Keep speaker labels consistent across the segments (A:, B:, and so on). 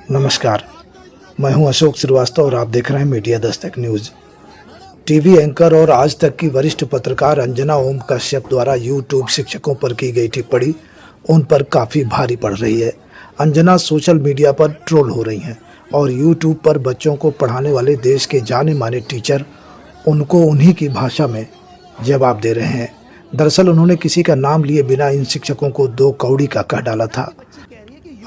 A: नमस्कार, मैं हूं अशोक श्रीवास्तव और आप देख रहे हैं media Dastak news. TV anchor और आज तक की वरिष्ठ पत्रकार अंजना ओम कश्यप द्वारा यूट्यूब शिक्षकों पर की गई टिप्पणी उन पर काफ़ी भारी पड़ रही है। अंजना सोशल मीडिया पर ट्रोल हो रही हैं और यूट्यूब पर बच्चों को पढ़ाने वाले देश के जाने माने टीचर उनको उन्हीं की भाषा में जवाब दे रहे हैं। दरअसल उन्होंने किसी का नाम लिए बिना इन शिक्षकों को 2 कौड़ी का कह डाला था।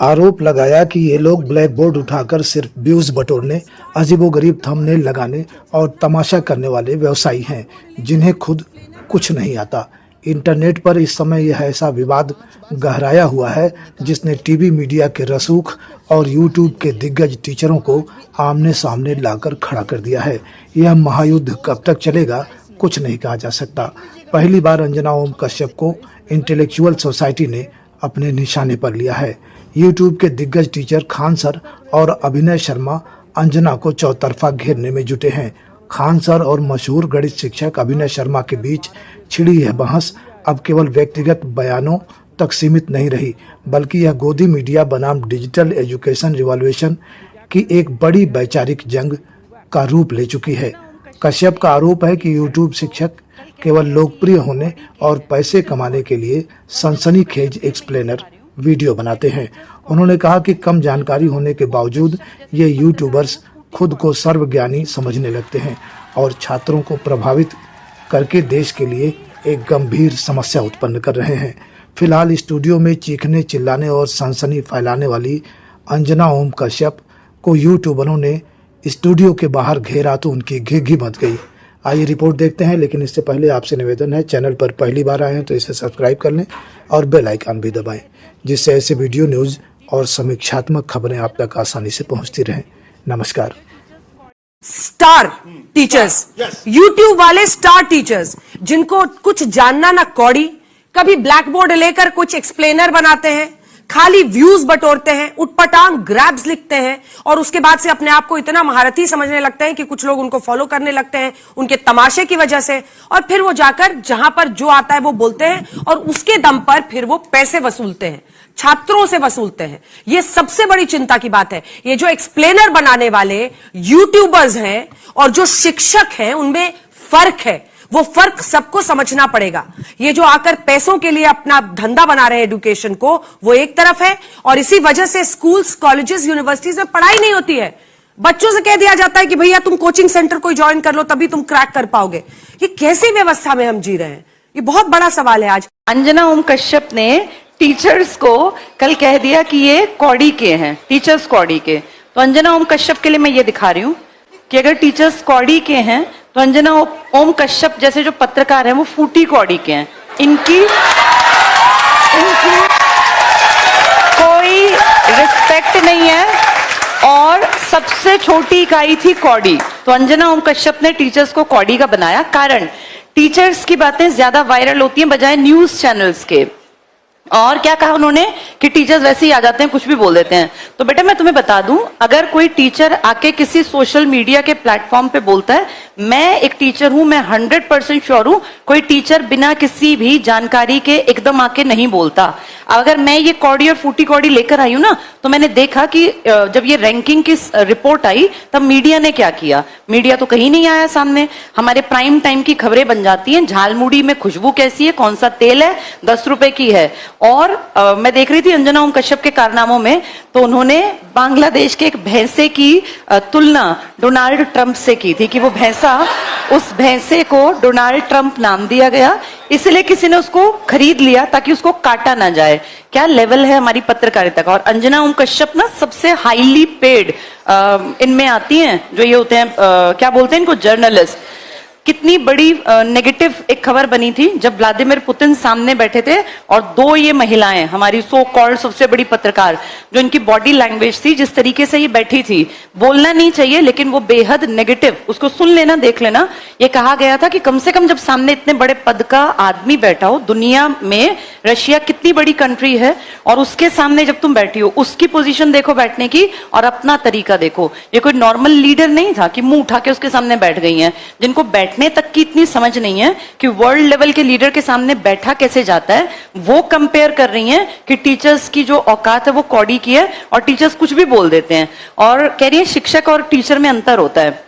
A: आरोप लगाया कि ये लोग ब्लैक बोर्ड उठाकर सिर्फ व्यूज बटोरने, अजीबोगरीब थंबनेल लगाने और तमाशा करने वाले व्यवसायी हैं, जिन्हें खुद कुछ नहीं आता। इंटरनेट पर इस समय यह ऐसा विवाद गहराया हुआ है जिसने टीवी मीडिया के रसूख और यूट्यूब के दिग्गज टीचरों को आमने सामने लाकर खड़ा कर दिया है। यह महायुद्ध कब तक चलेगा, कुछ नहीं कहा जा सकता। पहली बार अंजना ओम कश्यप को इंटेलेक्चुअल सोसाइटी ने अपने निशाने पर लिया है। यूट्यूब के दिग्गज टीचर खान सर और अभिनय शर्मा अंजना को चौतरफा घेरने में जुटे हैं। खान सर और मशहूर गणित शिक्षक अभिनय शर्मा के बीच छिड़ी यह बहस अब केवल व्यक्तिगत बयानों तक सीमित नहीं रही, बल्कि यह गोदी मीडिया बनाम डिजिटल एजुकेशन रिवॉल्यूशन की एक बड़ी वैचारिक जंग का रूप ले चुकी है। कश्यप का आरोप है कि यूट्यूब शिक्षक केवल लोकप्रिय होने और पैसे कमाने के लिए सनसनीखेज एक्सप्लेनर वीडियो बनाते हैं। उन्होंने कहा कि कम जानकारी होने के बावजूद ये यूट्यूबर्स खुद को सर्वज्ञानी समझने लगते हैं और छात्रों को प्रभावित करके देश के लिए एक गंभीर समस्या उत्पन्न कर रहे हैं। फिलहाल स्टूडियो में चीखने, चिल्लाने और सनसनी फैलाने वाली अंजना ओम कश्यप को यूट्यूबरों ने स्टूडियो के बाहर घेरा तो उनकी घिघी मच गई। आइए रिपोर्ट देखते हैं, लेकिन इससे पहले आपसे निवेदन है, चैनल पर पहली बार आए हैं तो इसे सब्सक्राइब कर लें और बेल आइकन भी दबाएं, जिससे ऐसे वीडियो न्यूज़ और समीक्षात्मक खबरें आप तक आसानी से पहुंचती रहें। नमस्कार।
B: स्टार टीचर्स, यूट्यूब वाले स्टार टीचर्स जिनको कुछ जानना ना कौड़ी, कभी ब्लैक बोर्ड लेकर कुछ एक्सप्लेनर बनाते हैं, खाली व्यूज बटोरते हैं, उटपटांग ग्रैब्स लिखते हैं और उसके बाद से अपने आप को इतना महारथी समझने लगते हैं कि कुछ लोग उनको फॉलो करने लगते हैं उनके तमाशे की वजह से, और फिर वो जाकर जहां पर जो आता है वो बोलते हैं और उसके दम पर फिर वो पैसे वसूलते हैं, छात्रों से वसूलते हैं। ये सबसे बड़ी चिंता की बात है। ये जो एक्सप्लेनर बनाने वाले यूट्यूबर्स हैं और जो शिक्षक हैं उनमें फर्क है, वो फर्क सबको समझना पड़ेगा। ये जो आकर पैसों के लिए अपना धंधा बना रहे हैं एजुकेशन को, वो एक तरफ है, और इसी वजह से स्कूल्स, कॉलेजेस, यूनिवर्सिटीज में पढ़ाई नहीं होती है। बच्चों से कह दिया जाता है कि भैया तुम कोचिंग सेंटर कोई ज्वाइन कर लो तभी तुम क्रैक कर पाओगे। ये कैसी व्यवस्था में हम जी रहे हैं, ये बहुत बड़ा सवाल है। आज
C: अंजना ओम कश्यप ने टीचर्स को कल कह दिया कि ये कौड़ी के हैं, टीचर्स कौड़ी के। तो अंजना ओम कश्यप के लिए मैं ये दिखा रही हूं कि अगर टीचर्स कौड़ी के हैं तो अंजना ओम कश्यप जैसे जो पत्रकार हैं वो फूटी कौड़ी के हैं। इनकी कोई रिस्पेक्ट नहीं है और सबसे छोटी इकाई थी कौड़ी। तो अंजना ओम कश्यप ने टीचर्स को कौड़ी का बनाया। कारण टीचर्स की बातें ज्यादा वायरल होती हैं बजाय न्यूज चैनल्स के। और क्या कहा उन्होंने कि टीचर्स वैसे ही आ जाते हैं, कुछ भी बोल देते हैं। तो बेटा मैं तुम्हें बता दूं, अगर कोई टीचर आके किसी सोशल मीडिया के प्लेटफॉर्म पे बोलता है, मैं एक टीचर हूं, मैं 100% श्योर हूं कोई टीचर बिना किसी भी जानकारी के एकदम आके नहीं बोलता। अगर मैं ये कौड़ी और फूटी कौड़ी लेकर आई हूं ना, तो मैंने देखा कि जब ये रैंकिंग की रिपोर्ट आई तब मीडिया ने क्या किया। मीडिया तो कहीं नहीं आया सामने। हमारे प्राइम टाइम की खबरें बन जाती हैं, झालमुड़ी में खुशबू कैसी है, कौन सा तेल है, 10 रुपए की है। और मैं देख रही थी अंजना ओम कश्यप के कारनामों में, तो उन्होंने बांग्लादेश के एक भैंसे की तुलना डोनाल्ड ट्रंप से की थी कि वो भैंसा, उस भैंसे को डोनाल्ड ट्रंप नाम दिया गया, इसलिए किसी ने उसको खरीद लिया ताकि उसको काटा ना जाए। क्या लेवल है हमारी पत्रकारिता का। और अंजना ओम कश्यप ना सबसे हाईली पेड इनमें आती हैं, जो ये होते हैं क्या बोलते हैं इनको, जर्नलिस्ट। कितनी बड़ी नेगेटिव एक खबर बनी थी जब व्लादिमीर पुतिन सामने बैठे थे और 2 ये महिलाएं, हमारी सो कॉल्ड सबसे बड़ी पत्रकार, जो इनकी बॉडी लैंग्वेज थी, जिस तरीके से ये बैठी थी, बोलना नहीं चाहिए लेकिन वो बेहद नेगेटिव, उसको सुन लेना, देख लेना। ये कहा गया था कि कम से कम जब सामने इतने बड़े पद का आदमी बैठा हो, दुनिया में रशिया कितनी बड़ी कंट्री है और उसके सामने जब तुम बैठी हो, उसकी पोजीशन देखो बैठने की और अपना तरीका देखो। ये कोई नॉर्मल लीडर नहीं था कि मुंह उठा के उसके सामने बैठ गई हैं, जिनको बैठने तक की इतनी समझ नहीं है कि वर्ल्ड लेवल के लीडर के सामने बैठा कैसे जाता है। वो कंपेयर कर रही हैं कि टीचर्स की जो औकात है वो कौड़ी की है और टीचर्स कुछ भी बोल देते हैं, और कह रही है शिक्षक और टीचर में अंतर होता है।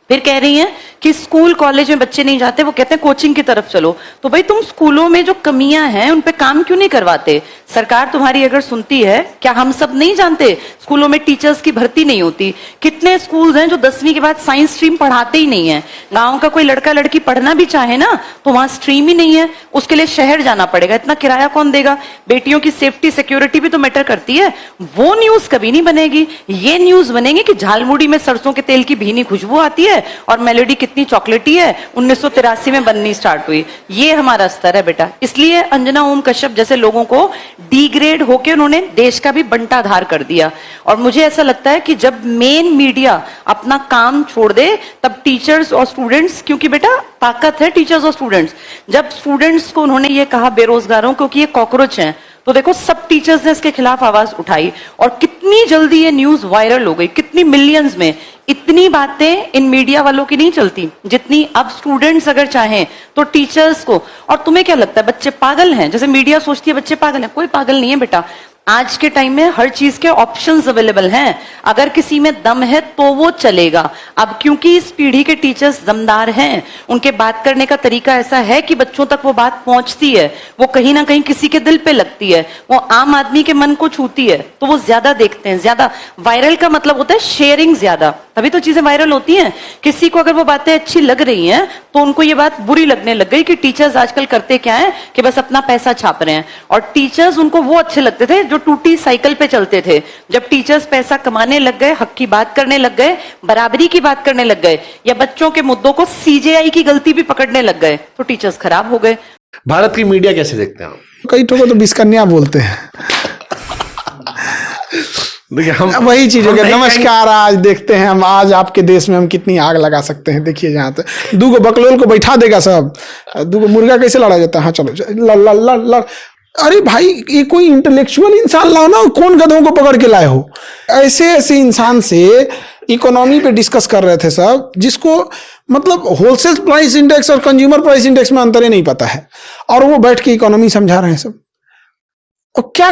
C: फिर कह रही हैं कि स्कूल कॉलेज में बच्चे नहीं जाते, वो कहते हैं कोचिंग की तरफ चलो। तो भाई तुम स्कूलों में जो कमियां हैं उन पे काम क्यों नहीं करवाते? सरकार तुम्हारी अगर सुनती है, क्या हम सब नहीं जानते स्कूलों में टीचर्स की भर्ती नहीं होती? कितने स्कूल्स हैं जो 10वीं के बाद साइंस स्ट्रीम पढ़ाते ही नहीं है। गांव का कोई लड़का लड़की पढ़ना भी चाहे ना तो वहां स्ट्रीम ही नहीं है, उसके लिए शहर जाना पड़ेगा। इतना किराया कौन देगा? बेटियों की सेफ्टी सिक्योरिटी भी तो मैटर करती है। वो न्यूज कभी नहीं बनेगी। ये न्यूज बनेगी कि झालमुड़ी में सरसों के तेल की भीनी खुशबू आती है और मेलोडी कितनी चॉकलेटी है, 1983 में बननी स्टार्ट हुई। ये हमारा स्तर है बेटा। इसलिए अंजना ओम कश्यप जैसे लोगों को डिग्रेड होकर उन्होंने देश का भी बंटाधार कर दिया। और मुझे ऐसा लगता है कि जब मेन मीडिया अपना काम छोड़ दे तब टीचर्स और स्टूडेंट्स, क्योंकि बेटा ताकत है टीचर्स और स्टूडेंट्स। जब स्टूडेंट्स को उन्होंने ये कहा बेरोजगारों को कि ये कॉकरोच हैं, तो देखो सब टीचर्स ने इसके खिलाफ आवाज उठाई और कितनी जल्दी ये न्यूज वायरल हो गई, कितनी मिलियंस में। इतनी बातें इन मीडिया वालों की नहीं चलती जितनी अब स्टूडेंट्स अगर चाहें तो टीचर्स को। और तुम्हें क्या लगता है बच्चे पागल हैं? जैसे मीडिया सोचती है बच्चे पागल हैं, कोई पागल नहीं है बेटा। आज के टाइम में हर चीज के ऑप्शंस अवेलेबल हैं। अगर किसी में दम है तो वो चलेगा। अब क्योंकि इस पीढ़ी के टीचर्स दमदार हैं, उनके बात करने का तरीका ऐसा है कि बच्चों तक वो बात पहुंचती है, वो कहीं ना कहीं किसी के दिल पे लगती है, वो आम आदमी के मन को छूती है, तो वो ज्यादा देखते हैं। ज्यादा वायरल का मतलब होता है शेयरिंग ज्यादा, तभी तो चीजें वायरल होती हैं। किसी को अगर वो बातें अच्छी लग रही हैं तो उनको ये बात बुरी लगने लग गई कि टीचर्स आजकल करते क्या है कि बस अपना पैसा छाप रहे हैं। और टीचर्स उनको वो अच्छे लगते थे जो टूटी साइकिल पे चलते थे। जब टीचर्स पैसा कमाने लग गए, हक की बात करने लग गए, बराबरी की बात करने लग गए, या बच्चों के मुद्दों को सीजेआई की गलती भी पकड़ने लग गए, तो टीचर्स खराब हो गए।
D: भारत की मीडिया कैसे देखते हैं आप?
E: कई ठोको तो बिस्कन्या बोलते हैं।
D: देखिए हम
E: वही चीज हो गया।
D: नहीं
E: नमस्कार, आज देखते हैं हम आज आपके देश में हम कितनी आग लगा सकते हैं। देखिए जहाँ तक दूगो बकलोल को बैठा देगा सब, दूगो मुर्गा कैसे लड़ा जाता है। हाँ चलो लड़। अरे भाई ये कोई इंटेलेक्चुअल इंसान लाओ ना, कौन गधों को पकड़ के लाए हो? ऐसे ऐसे इंसान से इकोनॉमी पे डिस्कस कर रहे थे सब, जिसको मतलब होलसेल प्राइस इंडेक्स और कंज्यूमर प्राइस इंडेक्स में अंतर ही नहीं पता है, और वो बैठ के इकोनॉमी समझा रहे हैं सब। और क्या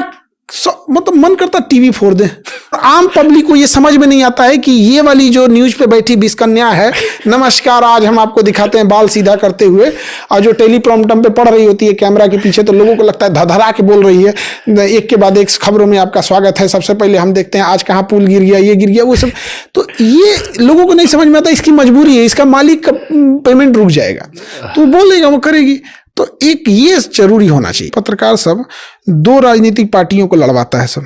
E: मतलब मन करता टीवी फोड़ दे। आम पब्लिक को ये समझ में नहीं आता है कि ये वाली जो न्यूज पे बैठी बिस्कन्या है, नमस्कार आज हम आपको दिखाते हैं बाल सीधा करते हुए, और जो टेलीप्रॉम्प्टर पे पढ़ रही होती है कैमरा के पीछे, तो लोगों को लगता है धधरा के बोल रही है। एक के बाद एक खबरों में आपका स्वागत है। सबसे पहले हम देखते हैं आज कहाँ पुल गिर गया, ये गिर गया, वो सब। तो ये लोगों को नहीं समझ में आता। इसकी मजबूरी है, इसका मालिक का पेमेंट रुक जाएगा तो बोलेगा, वो करेगी। तो एक ये जरूरी होना चाहिए। पत्रकार सब दो राजनीतिक पार्टियों को लड़वाता है सब।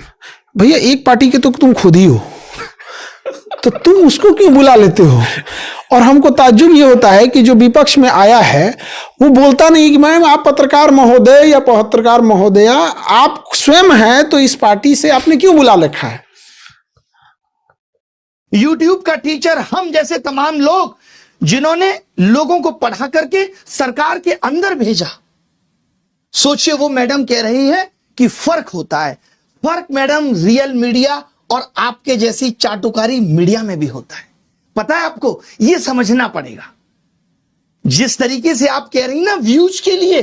E: भैया एक पार्टी के तो तुम खुद ही हो, तो तुम उसको क्यों बुला लेते हो? और हमको ताज्जुब ये होता है कि जो विपक्ष में आया है वो बोलता नहीं कि मैम आप पत्रकार महोदय या पत्रकार महोदया, आप स्वयं हैं तो इस पार्टी से आपने क्यों बुला रखा है?
F: यूट्यूब का टीचर हम जैसे तमाम लोग जिन्होंने लोगों को पढ़ा करके सरकार के अंदर भेजा। सोचिए वो मैडम कह रही है कि फर्क होता है। फर्क मैडम रियल मीडिया और आपके जैसी चाटुकारी मीडिया में भी होता है। पता है आपको, यह समझना पड़ेगा। जिस तरीके से आप कह रही ना व्यूज के लिए,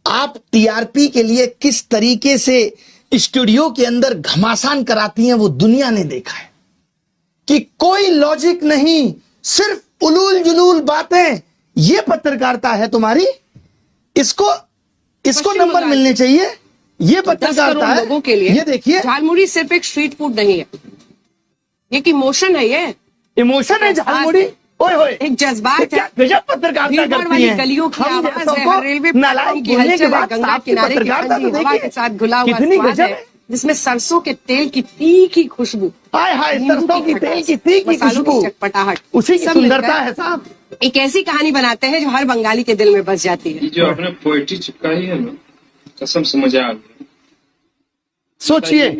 F: आप टीआरपी के लिए किस तरीके से स्टूडियो के अंदर घमासान कराती हैं वो दुनिया ने देखा है कि कोई लॉजिक नहीं, सिर्फ उलूल जुलूल बातें। ये पत्रकारिता है तुम्हारी? इसको नंबर मिलने चाहिए। ये पत्रकारिता है
G: लोगों के लिए।
F: ये देखिए,
G: झालमुड़ी सिर्फ एक स्ट्रीट फूड नहीं है, एक इमोशन है। ये
F: इमोशन है झालमुड़ी। ओए होए,
G: एक जज्बात है।
F: गजब पत्रकारिता
G: भीड़-भाड़
F: करती
G: वाली
F: हैं।
G: गलियों की
F: हम
G: आवाज
F: जैसों
G: है,
F: को
G: हर रेलवे
F: नालायक
G: की
F: बोलने के
G: हलचल है,
F: बाद
G: गंगा
F: साफ
G: किनारे की
F: पत्रकारिता
G: ठंडी
F: तो
G: हवा
F: देखिए
G: के साथ घुला हुआ
F: कितनी
G: स्वाद
F: गजब
G: है,
F: है।
G: जिसमें सरसों के तेल की तीखी खुशबू,
F: हाय हाय,
G: नींबू
F: सरसों की
G: खटास,
F: तेल की तीखी
G: मसालों की
F: खुशबू,
G: चटपटाहट,
F: उसी की
G: सब
F: सुंदरता
G: मिलकर
F: है साहब।
G: एक ऐसी कहानी बनाते हैं जो हर बंगाली के दिल में बस जाती है।
H: ये जो आपने पोएट्री चिपकाई है ना, कसम से मजा आ गया।
F: सोचिए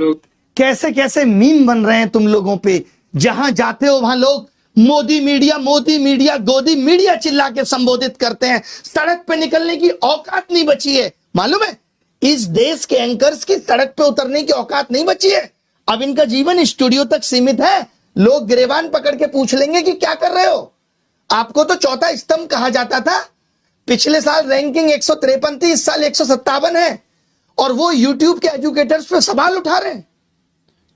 F: कैसे कैसे मीम बन रहे हैं तुम लोगों पे। जहां जाते हो वहां लोग मोदी मीडिया, गोदी मीडिया चिल्ला के संबोधित करते हैं। सड़क पे निकलने की औकात नहीं बची है। मालूम है, इस देश के एंकर्स की सड़क पे उतरने की औकात नहीं बची है। अब इनका जीवन स्टूडियो तक सीमित है। लोग गिरेबान पकड़ के पूछ लेंगे कि क्या कर रहे हो। आपको तो चौथा स्तंभ कहा जाता था। पिछले साल रैंकिंग 153 थी, इस साल 157 है, और वो यूट्यूब के एजुकेटर्स पे सवाल उठा रहे हैं।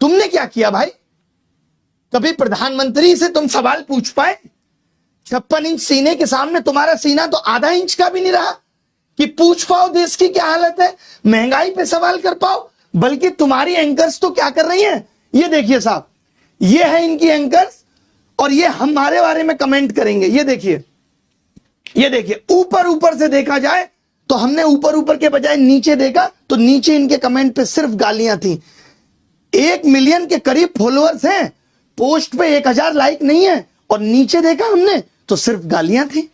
F: तुमने क्या किया भाई? कभी प्रधानमंत्री से तुम सवाल पूछ पाए? 56 इंच सीने के सामने तुम्हारा सीना तो आधा इंच का भी नहीं रहा कि पूछ पाओ देश की क्या हालत है, महंगाई पे सवाल कर पाओ। बल्कि तुम्हारी एंकर्स तो क्या कर रही हैं, ये देखिए साहब, ये है इनकी एंकर्स, और ये हमारे बारे में कमेंट करेंगे। ये देखिए, ये देखिए, ऊपर ऊपर से देखा जाए तो हमने ऊपर ऊपर के बजाय नीचे देखा तो नीचे इनके कमेंट पे सिर्फ गालियां थी। 1 मिलियन के करीब फॉलोअर्स हैं, पोस्ट पे 1000 लाइक नहीं है, और नीचे देखा हमने तो सिर्फ गालियां थी।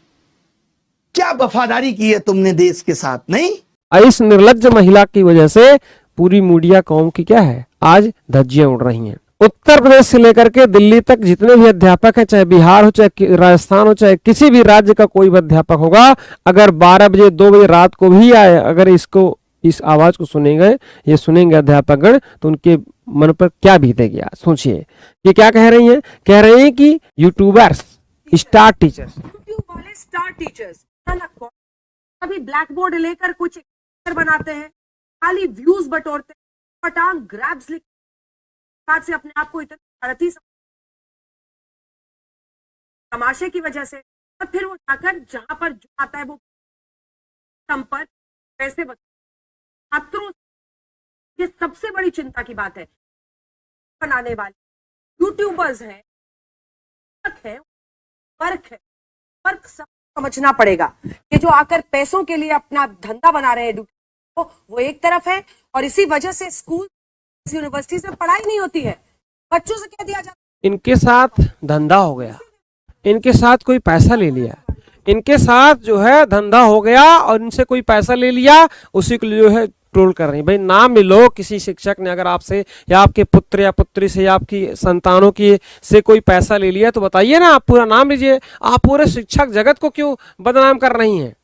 F: क्या वफादारी की है तुमने देश के साथ, नहीं?
I: इस निर्लज्ज महिला की वजह से पूरी मीडिया कौम की क्या है, आज धज्जियां उड़ रही हैं। उत्तर प्रदेश से लेकर के दिल्ली तक जितने भी अध्यापक हैं, चाहे बिहार हो, चाहे राजस्थान हो, चाहे किसी भी राज्य का कोई भी अध्यापक होगा, अगर 12 बजे 2 बजे रात को भी आए, अगर इस आवाज को सुनेंगे अध्यापकगण, तो उनके मन पर क्या बीतेगी। सोचिए ये क्या कह रही हैं? कह रही हैं कि यूट्यूबर्स स्टार टीचर्स,
B: यूट्यूब वाले स्टार टीचर्स कभी ब्लैक बोर्ड लेकर कुछ बनाते हैं, खाली व्यूज बटोरते हैं, पटांग ग्रैब्स से अपने आप को इतनी भारतीय तमाशे की वजह से, और फिर वो जाकर जहां पर जो आता है वो संपर्क पैसे छात्रों, ये सबसे बड़ी चिंता की बात है। बनाने वाले यूट्यूबर्स हैं, फर्क सब समझना पड़ेगा कि जो आकर पैसों के लिए अपना धंधा बना रहे हैं वो एक तरफ है, और इसी वजह से स्कूल यूनिवर्सिटी में पढ़ाई नहीं होती है। बच्चों से कह दिया जाता है
I: इनके साथ धंधा हो गया, इनके साथ कोई पैसा ले लिया, इनके साथ जो है धंधा हो गया और इनसे कोई पैसा ले लिया, उसी को जो है ट्रोल कर रही है। भाई नाम मिलो किसी शिक्षक ने अगर आपसे या आपके पुत्र या पुत्री से या आपकी संतानों की से कोई पैसा ले लिया तो बताइए ना, आप पूरा नाम लीजिए। आप पूरे शिक्षक जगत को क्यों बदनाम कर रही हैं?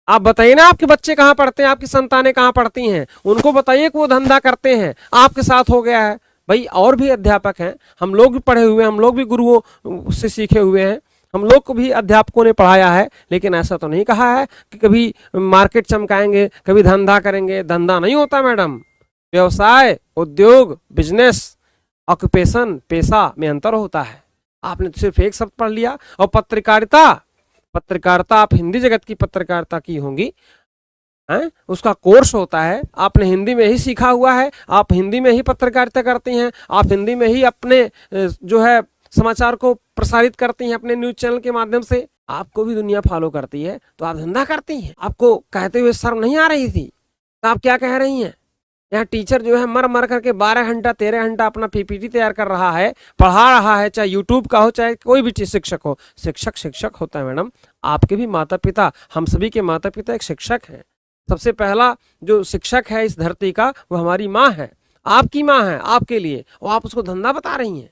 I: आप बताइए ना, आपके बच्चे कहाँ पढ़ते हैं, आपकी संतानें कहाँ पढ़ती हैं, उनको बताइए कि वो धंधा करते हैं, आपके साथ हो गया है। भाई और भी अध्यापक हैं, हम लोग भी पढ़े हुए हैं, हम लोग भी गुरुओं से सीखे हुए हैं, हम लोग को भी अध्यापकों ने पढ़ाया है, लेकिन ऐसा तो नहीं कहा है कि कभी मार्केट चमकाएंगे, कभी धंधा करेंगे। धंधा नहीं होता मैडम, व्यवसाय, उद्योग, बिजनेस, ऑक्यूपेशन, पेशा में अंतर होता है। आपने तो सिर्फ एक शब्द पढ़ लिया। और पत्रकारिता आप हिंदी जगत की पत्रकारिता की होंगी, उसका कोर्स होता है, आपने हिंदी में ही सीखा हुआ है, आप हिंदी में ही पत्रकारिता करती हैं, आप हिंदी में ही अपने जो है समाचार को प्रसारित करती हैं अपने न्यूज चैनल के माध्यम से। आपको भी दुनिया फॉलो करती है तो आप धंधा करती हैं। आपको कहते हुए शर्म नहीं आ रही थी? तो आप क्या कह रही हैं? यहाँ टीचर जो है मर मर करके 12 घंटा 13 घंटा अपना पीपीटी तैयार कर रहा है, पढ़ा रहा है, चाहे यूट्यूब का हो चाहे कोई भी चीज शिक्षक हो। शिक्षक होता है मैडम। आपके भी माता पिता, हम सभी के माता पिता एक शिक्षक हैं। सबसे पहला जो शिक्षक है इस धरती का वो हमारी माँ है, आपकी माँ है आपके लिए, और आप उसको धंधा बता रही हैं।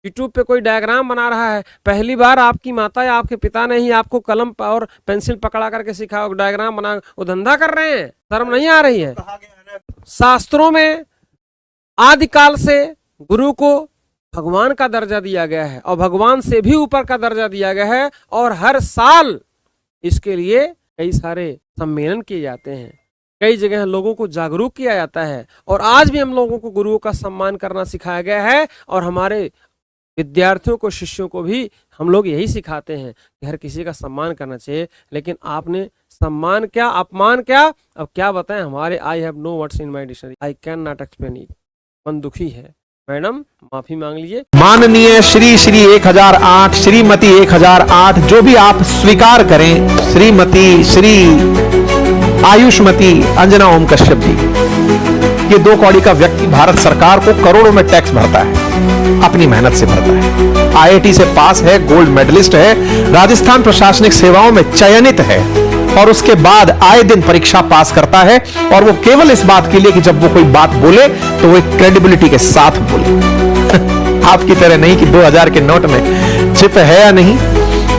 I: यूट्यूब पे कोई डायग्राम बना रहा है, पहली बार आपकी माता या आपके पिता ने ही आपको कलम और पेंसिल पकड़ा करके सिखाया, डायग्राम बना, वो धंधा कर रहे हैं। शर्म नहीं आ रही है? शास्त्रों में आदिकाल से गुरु को भगवान का दर्जा दिया गया है और भगवान से भी ऊपर का दर्जा दिया गया है, और हर साल इसके लिए कई सारे सम्मेलन किए जाते हैं, कई जगह लोगों को जागरूक किया जाता है, और आज भी हम लोगों को गुरुओं का सम्मान करना सिखाया गया है। और हमारे विद्यार्थियों को, शिष्यों को भी हम लोग यही सिखाते हैं कि हर किसी का सम्मान करना चाहिए। लेकिन आपने सम्मान क्या, अपमान क्या, अब क्या बताएं? हमारे I have no words in my dictionary, I can not explain it. मन दुखी है मैडम, माफी मांग लीजिए।
J: माननीय श्री 1008, श्रीमती 1008, जो भी आप स्वीकार करें, श्रीमती श्री आयुष्मती अंजना ओम कश्यप जी, ये 2 कौड़ी का व्यक्ति भारत सरकार को करोड़ों में टैक्स भरता है, अपनी मेहनत से भरता है। आईआईटी से पास है, गोल्ड मेडलिस्ट है, राजस्थान प्रशासनिक सेवाओं में चयनित है, और उसके बाद आए दिन परीक्षा पास करता है, और वो केवल इस बात के लिए कि जब वो कोई बात बोले तो वो एक क्रेडिबिलिटी के साथ बोले। आपकी तरह नहीं कि 2000 के नोट में चिप है या नहीं,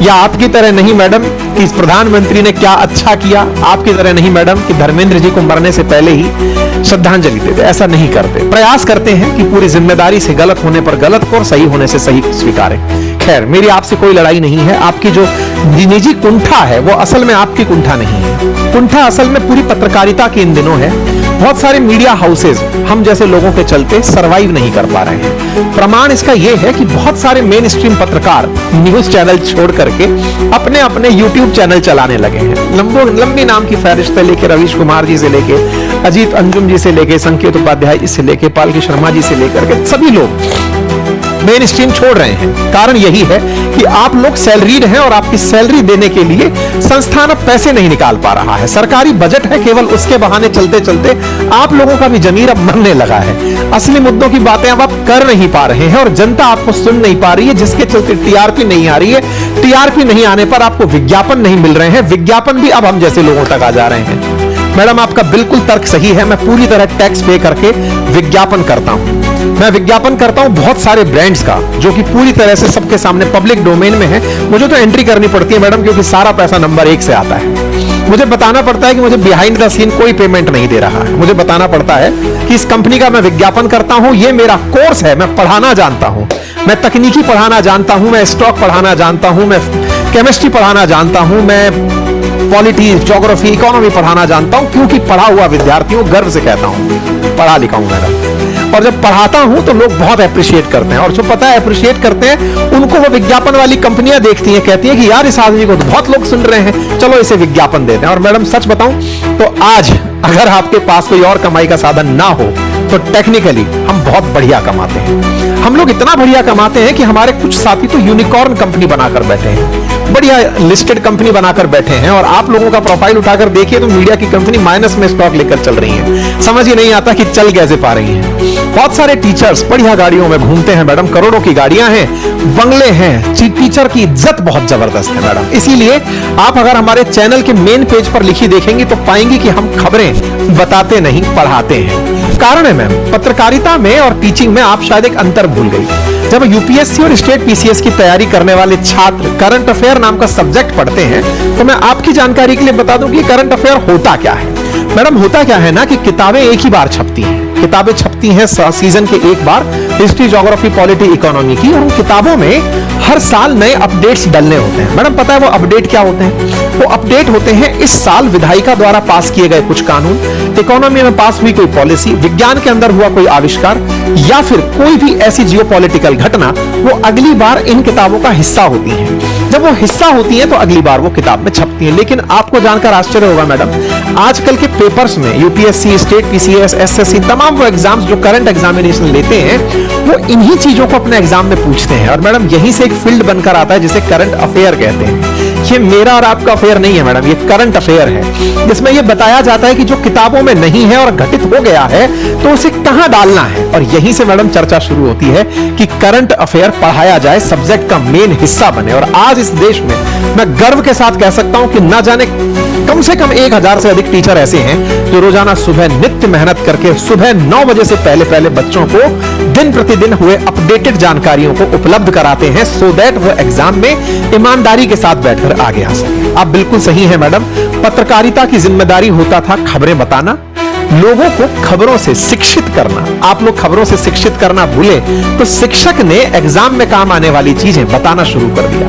J: या आपकी तरह नहीं मैडम कि इस प्रधानमंत्री ने क्या अच्छा किया। आपकी तरह नहीं मैडम कि धर्मेंद्र जी को मरने से पहले ही श्रद्धांजलि देते, ऐसा नहीं करते। प्रयास करते हैं कि पूरी जिम्मेदारी से गलत होने पर गलत को और सही होने से सही स्वीकारें। खैर, मेरी आपसे कोई लड़ाई नहीं है। आपकी जो निजी कुंठा है वो असल में आपकी कुंठा नहीं है। कुंठा असल में पूरी पत्रकारिता के इन दिनों है। बहुत सारे मीडिया हाउसेज हम जैसे लोगों के चलते सरवाइव नहीं कर पा रहे हैं। प्रमाण इसका यह है कि बहुत सारे मेन स्ट्रीम पत्रकार न्यूज चैनल छोड़ करके अपने अपने यूट्यूब चैनल चलाने लगे हैं। लंबी नाम की फहरिस्त से लेकर रवीश कुमार जी से लेके अजीत अंजुम जी से लेके संकेत उपाध्याय जी से लेके पालकी शर्मा जी से लेकर के सभी लोग मेन स्ट्रीम छोड़ रहे हैं। कारण यही है कि आप लोग सैलरीड हैं और आपकी सैलरी देने के लिए संस्थान अब पैसे नहीं निकाल पा रहा है। सरकारी बजट है, केवल उसके बहाने चलते चलते आप लोगों का भी जमीर अब मरने लगा है। असली मुद्दों की बातें अब आप कर नहीं पा रहे हैं और जनता आपको सुन नहीं पा रही है, जिसके चलते टीआरपी नहीं आ रही है। टीआरपी नहीं आने पर आपको विज्ञापन नहीं मिल रहे हैं। विज्ञापन भी अब हम जैसे लोगों तक आ जा रहे हैं। मैडम, आपका बिल्कुल तर्क सही है। मैं पूरी तरह टैक्स पे करके विज्ञापन करता हूं। मैं विज्ञापन करता हूं बहुत सारे ब्रांड्स का, जो कि पूरी तरह से सबके सामने पब्लिक डोमेन में है। मुझे तो एंट्री करनी पड़ती है मैडम, क्योंकि सारा पैसा नंबर 1 से आता है। मुझे बताना पड़ता है कि मुझे बिहाइंड द सीन कोई पेमेंट नहीं दे रहा है। मुझे बताना पड़ता है कि इस कंपनी का मैं विज्ञापन करता हूं, ये मेरा कोर्स है, मैं पढ़ाना जानता हूं, मैं तकनीकी पढ़ाना जानता हूं, मैं स्टॉक पढ़ाना जानता हूं, मैं केमिस्ट्री पढ़ाना जानता हूं, मैं पॉलिटी, ज्योग्राफी, इकोनॉमी पढ़ाना जानता हूं, क्योंकि पढ़ा हुआ विद्यार्थियों गर्व से कहता हूं पढ़ा लिखा हूं मैडम। और जब पढ़ाता हूं तो लोग बहुत अप्रिशिएट करते हैं, और जो पता है अप्रिशिएट करते हैं उनको वो विज्ञापन वाली कंपनियां देखती हैं, कहती हैं कि यार इस आदमी को तो बहुत लोग सुन रहे हैं, चलो इसे विज्ञापन देते हैं। और मैडम सच बताऊं तो आज अगर आपके पास कोई और कमाई का साधन ना हो तो टेक्निकली हम बहुत बढ़िया कमाते हैं। हम लोग इतना बढ़िया कमाते हैं कि हमारे कुछ साथी तो यूनिकॉर्न कंपनी बनाकर बैठे हैं, बढ़िया लिस्टेड कंपनी बनाकर बैठे हैं। और आप लोगों का प्रोफाइल उठाकर देखिए तो मीडिया की कंपनी माइनस में स्टॉक लेकर चल रही है। समझ ही नहीं आता कि चल कैसे पा रही हैं। बहुत सारे टीचर्स बढ़िया गाड़ियों में घूमते हैं मैडम, करोड़ों की गाड़ियां हैं, बंगले हैं। टीचर की इज्जत बहुत जबरदस्त है मैडम। इसीलिए आप अगर हमारे चैनल के मेन पेज पर लिखी देखेंगे तो पाएंगे कि हम खबरें बताते नहीं, पढ़ाते हैं। कारण है मैम, पत्रकारिता में और टीचिंग में आप शायद एक अंतर भूल गई। जब यूपीएससी और स्टेट पीसीएस की तैयारी करने वाले छात्र करंट अफेयर नाम का सब्जेक्ट पढ़ते हैं तो मैं आपकी जानकारी के लिए बता दूं कि करंट अफेयर होता क्या है। मैडम होता क्या है ना कि किताबें एक ही बार छपती हैं। किताबें छपती हैं सीजन के एक बार, हिस्ट्री, ज्योग्राफी, पॉलिटी, इकोनॉमी की। और उन किताबों में हर साल नए अपडेट्स डलने होते हैं। मैडम पता है वो अपडेट क्या होते हैं? वो अपडेट होते हैं इस साल विधायिका द्वारा पास किए गए कुछ कानून, इकोनॉमी में पास हुई कोई पॉलिसी, विज्ञान के अंदर हुआ कोई आविष्कार, या फिर कोई भी ऐसी जियोपॉलिटिकल घटना, वो अगली बार इन किताबों का हिस्सा होती है। जब वो हिस्सा होती है तो अगली बार वो किताब में छपती है। लेकिन आपको जानकर आश्चर्य होगा मैडम, आजकल के पेपर्स में यूपीएससी, स्टेट पीसीएस, एसएससी, तमाम वो एग्जाम्स जो करंट एग्जामिनेशन लेते हैं वो इन्हीं चीजों को अपने एग्जाम में पूछते हैं। और मैडम यहीं से एक फील्ड बनकर आता है जिसे करंट अफेयर कहते हैं। ये मेरा और आपका अफेयर नहीं है मैडम, ये करंट अफेयर है, जिसमें ये बताया जाता है कि जो किताबों में नहीं है और घटित हो गया है तो उसे कहां डालना है। और यहीं से मैडम चर्चा शुरू होती है कि करंट अफेयर पढ़ाया जाए, सब्जेक्ट का मेन हिस्सा बने। और आज इस देश में मैं गर्व के साथ कह सकता हूं कि ना जाने कम से कम 1000 से अधिक टीचर ऐसे हैं जो रोजाना सुबह नित्य मेहनत करके सुबह 9 बजे से पहले पहले बच्चों को दिन प्रतिदिन हुए अपडेटेड जानकारियों को उपलब्ध कराते हैं, सो दैट वो एग्जाम में ईमानदारी के साथ बैठकर आगे आ सके। आप बिल्कुल सही हैं मैडम, पत्रकारिता की जिम्मेदारी होता था खबरें बताना, लोगों को खबरों से शिक्षित करना। आप लोग खबरों से शिक्षित करना भूले तो शिक्षक ने एग्जाम में काम आने वाली चीजें बताना शुरू कर दिया।